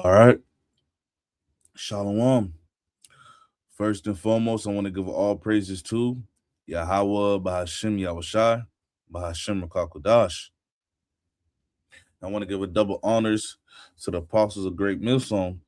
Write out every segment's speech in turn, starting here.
All right. Shalom. First and foremost, I want to give all praises to Yahweh, Bahashim Yahushai, Bahashim Rakakwadash. I want to give a double honors to the apostles of Great Millstone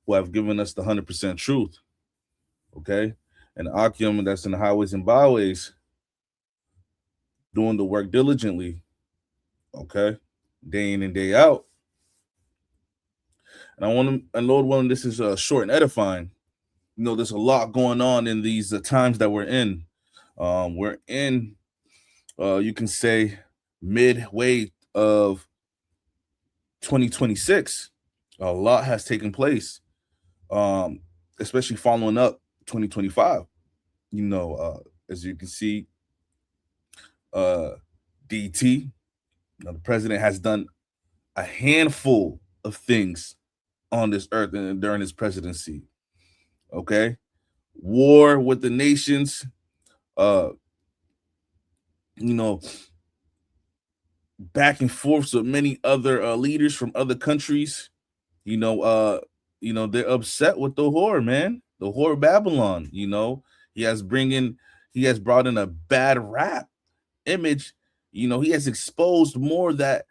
who have given us the 100% truth. Okay. And Akim that's in the highways and byways doing the work diligently. Okay. Day in and day out. And I want to, and Lord willing, this is short and edifying. You know, there's a lot going on in these times that we're in. We're in, you can say, midway of 2026. A lot has taken place, especially following up 2025. You know, as you can see, DT, the president has done a handful of things on this earth and during his presidency. Okay, war with the nations. You know, back and forth with many other leaders from other countries. You know, they're upset with the whore, man. The whore Babylon. You know, he has brought in a bad rap image. You know, he has exposed more that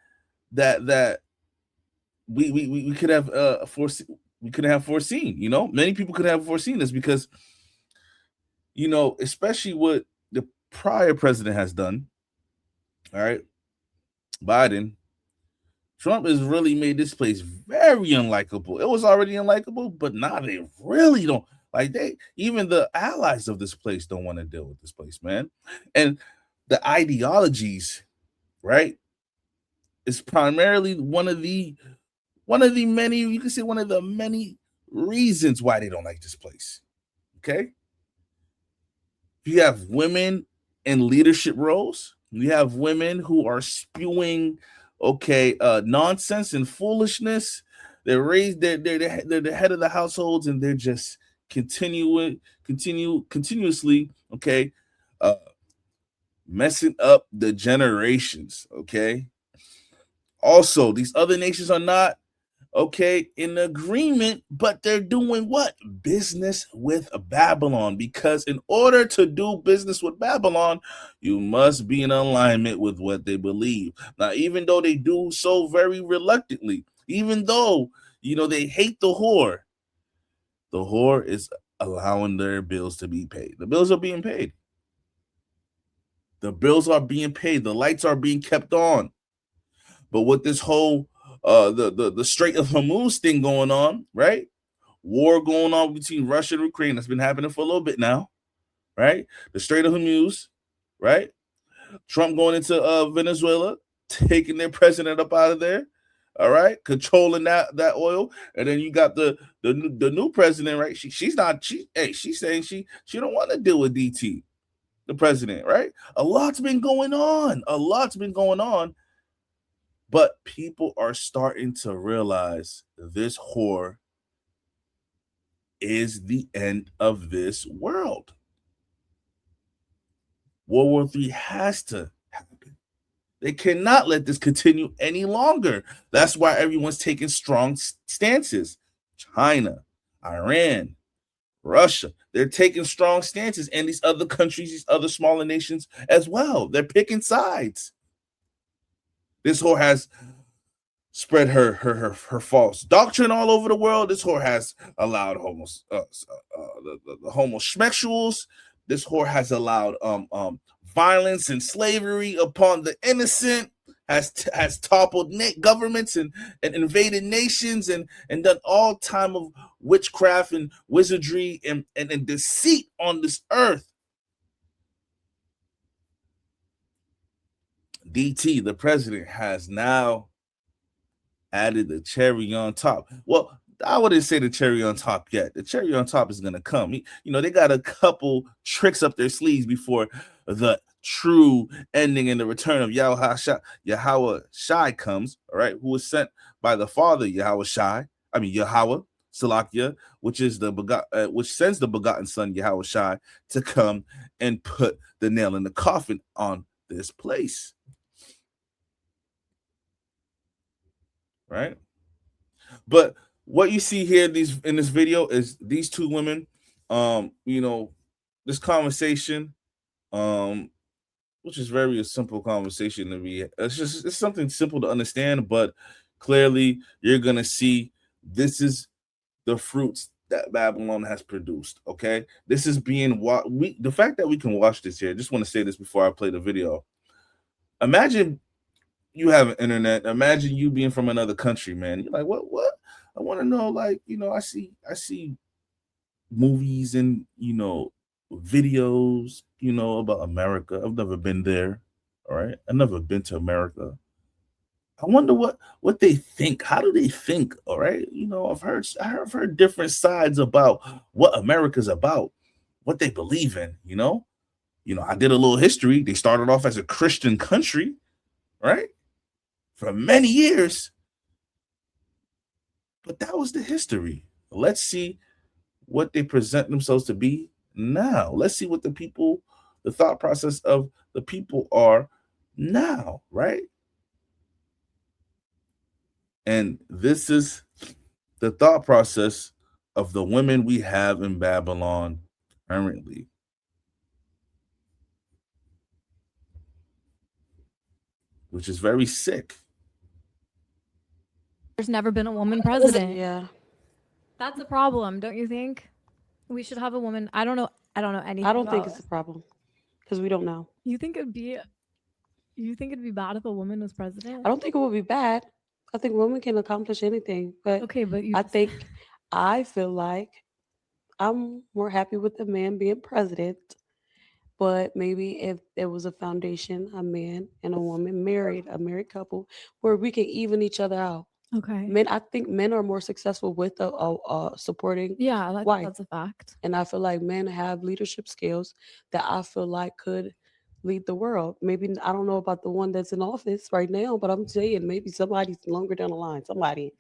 we could have foreseen. We could have foreseen. You know, many people could have foreseen this because, you know, especially what the prior president has done. All right, Biden. Trump has really made this place very unlikable. It was already unlikable, but now they really don't like even the allies of this place don't want to deal with this place, man. And the ideologies, right, is primarily one of the many, you can say one of the many reasons why they don't like this place. Okay. You have women in leadership roles. You have women who are spewing nonsense and foolishness. They're raised, they're the head of the households, and they're just continuously, okay, uh, messing up the generations. Okay. Also, these other nations are not in agreement, but they're doing what? Business with Babylon. Because in order to do business with Babylon, you must be in alignment with what they believe. Now, even though they do so very reluctantly, even though, you know, they hate the whore is allowing their bills to be paid. The bills are being paid. The bills are being paid. The lights are being kept on. But with this whole the Strait of Hormuz thing going on, right? War going on between Russia and Ukraine. That's been happening for a little bit now, right? The Strait of Hormuz, right? Trump going into Venezuela, taking their president up out of there, all right, controlling that oil, and then you got the new president, right? She's saying she don't want to deal with DT, the president, right? A lot's been going on. But people are starting to realize this whore is the end of this world. World War III has to happen. They cannot let this continue any longer. That's why everyone's taking strong stances. China, Iran, Russia, they're taking strong stances, and these other countries, these other smaller nations as well. They're picking sides. This whore has spread her false doctrine all over the world. This whore has allowed the homosexuals. This whore has allowed violence and slavery upon the innocent. Has toppled governments and invaded nations and done all time of witchcraft and wizardry and deceit on this earth. DT, the president, has now added the cherry on top. Well, I wouldn't say the cherry on top yet. The cherry on top is going to come. You know, they got a couple tricks up their sleeves before the true ending and the return of Yahweh Shai comes, all right, who was sent by the Father Yahweh Salakia, which is which sends the begotten Son Yahweh Shai to come and put the nail in the coffin on this place. Right? But what you see here in this video is these two women, this conversation, which is very a simple conversation to be. It's something simple to understand, but clearly you're gonna see this is the fruits that Babylon has produced. Okay, this is being the fact that we can watch this here. I just want to say this before I play the video. Imagine you have an internet. Imagine you being from another country, man. You're like, what? I want to know, like, I see movies and videos, about America. I've never been there. All right. I've never been to America. I wonder what they think. How do they think? All right. I've heard different sides about what America's about, what they believe in, I did a little history. They started off as a Christian country, right? For many years. But that was the history. Let's see what they present themselves to be now. Let's see what the thought process of the people are now, right? And this is the thought process of the women we have in Babylon currently. Which is very sick. There's never been a woman president. Yeah. That's a problem, don't you think? We should have a woman. I don't know anything. I don't think it's a problem because we don't know. You think it'd be bad if a woman was president? I don't think it would be bad. I think women can accomplish anything, but Okay, but I feel like I'm more happy with a man being president. But maybe if there was a foundation, a man and a woman married, a married couple, where we can even each other out. Okay. I think men are more successful with a supporting wife. That's a fact. And I feel like men have leadership skills that I feel like could lead the world. Maybe I don't know about the one that's in office right now, but I'm saying maybe somebody's longer down the line. Somebody,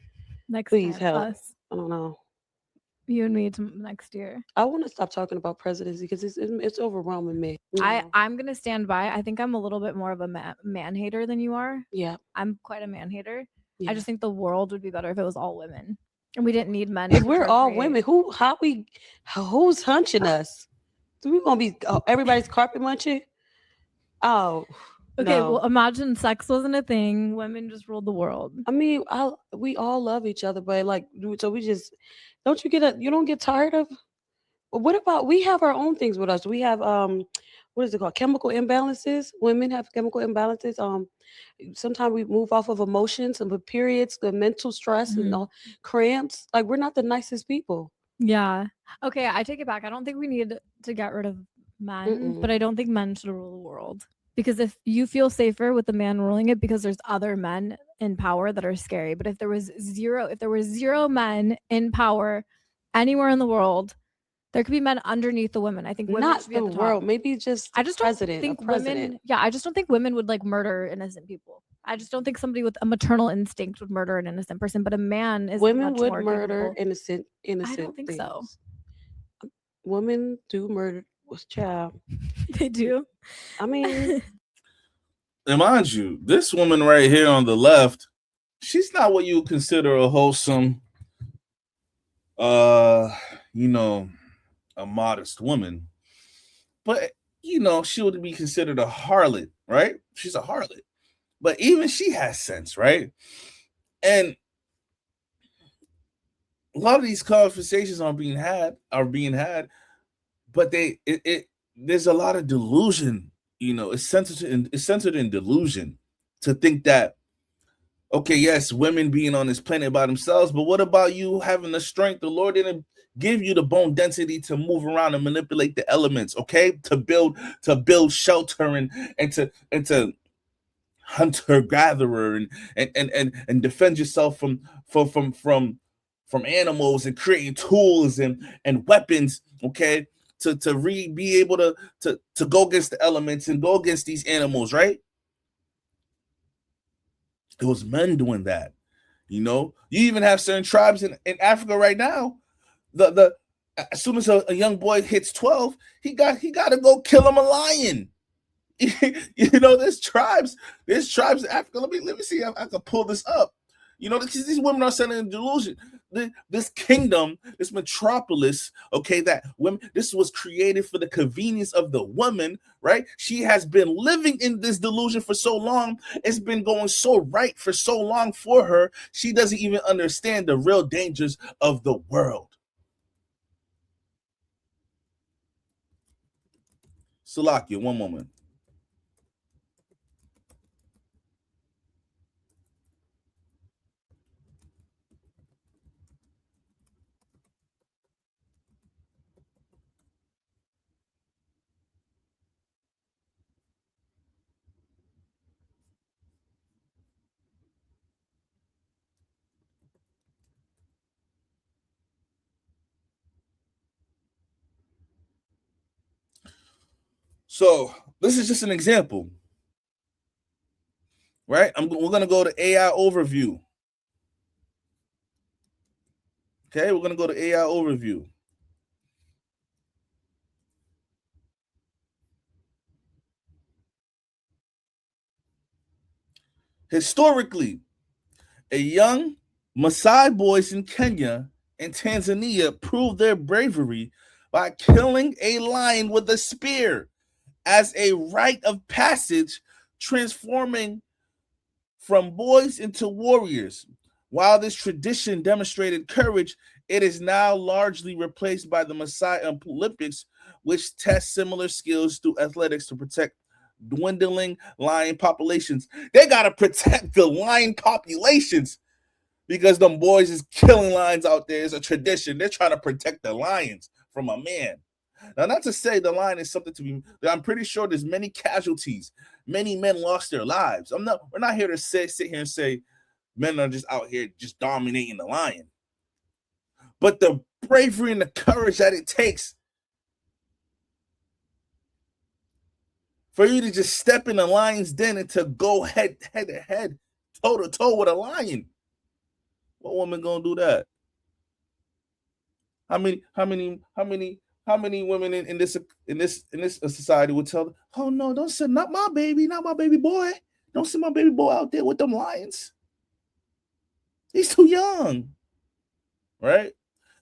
please help. Us. I don't know. You and me next year. I want to stop talking about presidency because it's overwhelming me. I'm gonna stand by. I think I'm a little bit more of a man hater than you are. Yeah, I'm quite a man hater. yeah. I just think the world would be better if it was all women, and we didn't need men. If we're all women, who's hunching us? So we gonna be everybody's carpet munching? Oh, okay. no. Well, imagine sex wasn't a thing. Women just ruled the world. I mean, we all love each other, but like, so we just don't you don't get tired of? What about we have our own things with us? We have what is it called? Chemical imbalances. Women have chemical imbalances. Sometimes we move off of emotions and the periods, the mental stress and all cramps. Like we're not the nicest people. Yeah. Okay, I take it back. I don't think we need to get rid of men, but I don't think men should rule the world. Because if you feel safer with the man ruling it because there's other men in power that are scary. But if there was zero men in power anywhere in the world, there could be men underneath the women. I think women Not should be at the the world. top. Maybe just I just don't think women. Yeah, I just don't think women would like murder innocent people. I just don't think somebody with a maternal instinct would murder an innocent person. But a man is women much would more murder capable. innocent. I don't think things. so. Women do murder. Child, They do. I mean, And mind you, this woman right here on the left, she's not what you would consider a wholesome, a modest woman. But she would be considered a harlot, right? She's a harlot. But even she has sense, right? And a lot of these conversations are being had, but there's a lot of delusion. It's centered in delusion to think that, okay, yes, women being on this planet by themselves, but what about you having the strength? The Lord didn't give you the bone density to move around and manipulate the elements, okay? To build shelter and to hunter gatherer and defend yourself from animals and creating tools and weapons, okay? To be able to go against the elements and go against these animals, right? It was men doing that. You even have certain tribes in Africa right now. The as soon as a young boy hits 12, he got to go kill him a lion. There's tribes in Africa. Let me see if I can pull this up. You know, because these women are selling a delusion. This kingdom, this metropolis, okay, that women, this was created for the convenience of the woman, right? She has been living in this delusion for so long. It's been going so right for so long for her. She doesn't even understand the real dangers of the world. Salakia, one moment. So this is just an example, right? We're gonna go to AI overview. Okay, we're gonna go to AI overview. Historically, a young Maasai boys in Kenya and Tanzania proved their bravery by killing a lion with a spear as a rite of passage, transforming from boys into warriors. While this tradition demonstrated courage, it is now largely replaced by the Maasai Olympics, which test similar skills through athletics to protect dwindling lion populations. They got to protect the lion populations because them boys is killing lions out there. It's a tradition. They're trying to protect the lions from a man. Now, not to say the lion is something to be, I'm pretty sure there's many casualties. Many men lost their lives. We're not here to sit here and say men are just out here just dominating the lion. But the bravery and the courage that it takes for you to just step in the lion's den and to go head to head, toe to toe with a lion. What woman gonna do that? How many women in this society would tell them, oh no, don't send not my baby boy. Don't send my baby boy out there with them lions. He's too young. Right?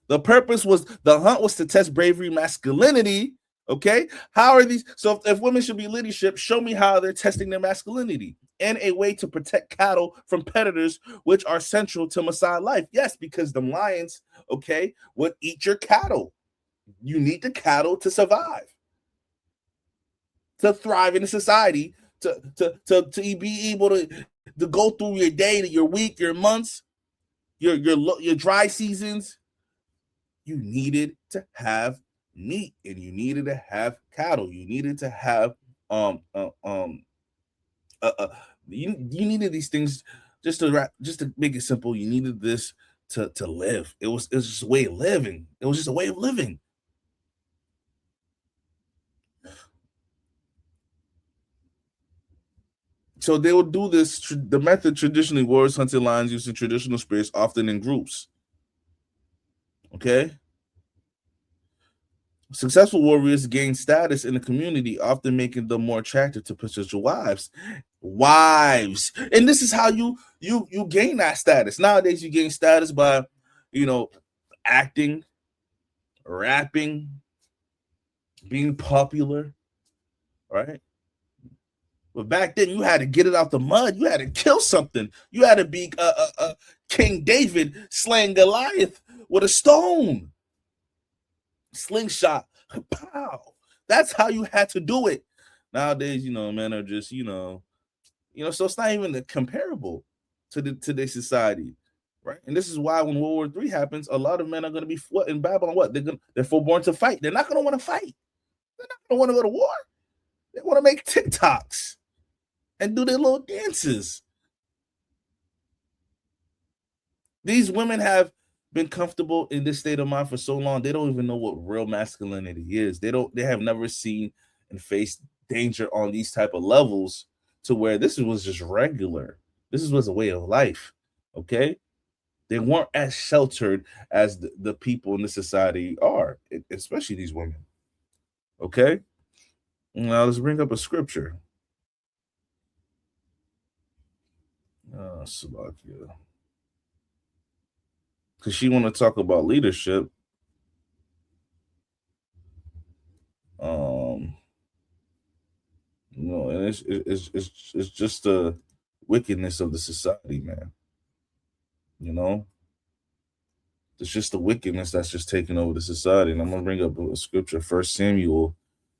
The purpose was the hunt was to test bravery, masculinity. Okay. How are these? So if women should be leadership, show me how they're testing their masculinity and a way to protect cattle from predators, which are central to Maasai life. Yes, because the lions, okay, would eat your cattle. You need the cattle to survive, to thrive in a society, to be able to go through your day, your week, your months, your dry seasons. You needed to have meat, and you needed to have cattle. You needed to have you needed these things just to make it simple. You needed this to live. It was just a way of living. It was just a way of living. So they would do this. The method traditionally, warriors hunted lions using traditional spears, often in groups. Okay. Successful warriors gain status in the community, often making them more attractive to potential wives. And this is how you gain that status. Nowadays, you gain status by, acting, rapping, being popular, right? But back then, you had to get it out the mud. You had to kill something. You had to be King David slaying Goliath with a stone. Slingshot. Pow. That's how you had to do it. Nowadays, men are just, so it's not even comparable to today's society, right? And this is why when World War III happens, a lot of men are going to be in Babylon. What? They're forborn to fight. They're not going to want to fight. They're not going to want to go to war. They want to make TikToks and do their little dances. These women have been comfortable in this state of mind for so long, they don't even know what real masculinity is. They have never seen and faced danger on these type of levels to where this was just regular. This was a way of life. Okay. They weren't as sheltered as the people in the society are, especially these women. Okay. Now let's bring up a scripture. Salakia. because she want to talk about leadership. And it's just the wickedness of the society, man. It's just the wickedness that's just taking over the society. And I'm gonna bring up a scripture, 1 Samuel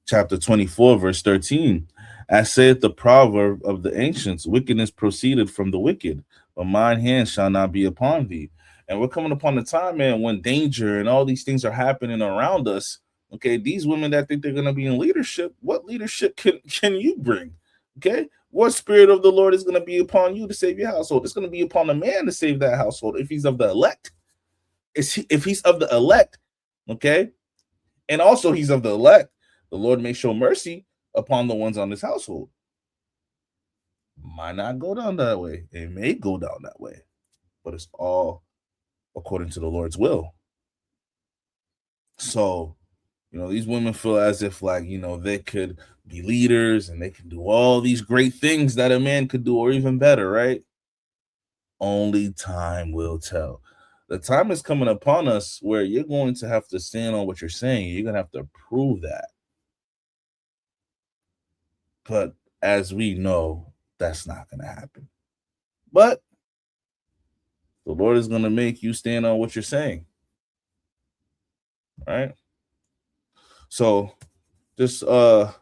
chapter 24, verse 13. As saith the proverb of the ancients, wickedness proceeded from the wicked, but mine hand shall not be upon thee. And we're coming upon the time, man, when danger and all these things are happening around us. Okay, these women that think they're gonna be in leadership, what leadership can you bring? Okay, what spirit of the Lord is gonna be upon you to save your household? It's gonna be upon a man to save that household if he's of the elect. If he's of the elect, okay, and also he's of the elect, the Lord may show mercy upon the ones on his household. Might not go down that way. It may go down that way, but it's all according to the Lord's will. So, these women feel as if, like, they could be leaders and they can do all these great things that a man could do, or even better, right? Only time will tell. The time is coming upon us where you're going to have to stand on what you're saying. You're going to have to prove that. But as we know, that's not going to happen. But the Lord is going to make you stand on what you're saying. All right? So just a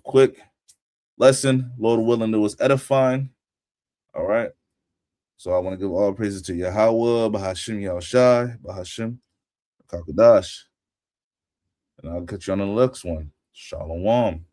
quick lesson. Lord willing, it was edifying. All right? So I want to give all praises to Yahweh, Bahashim Yahushai, Bahashim Kakadash. And I'll catch you on the next one. Shalom.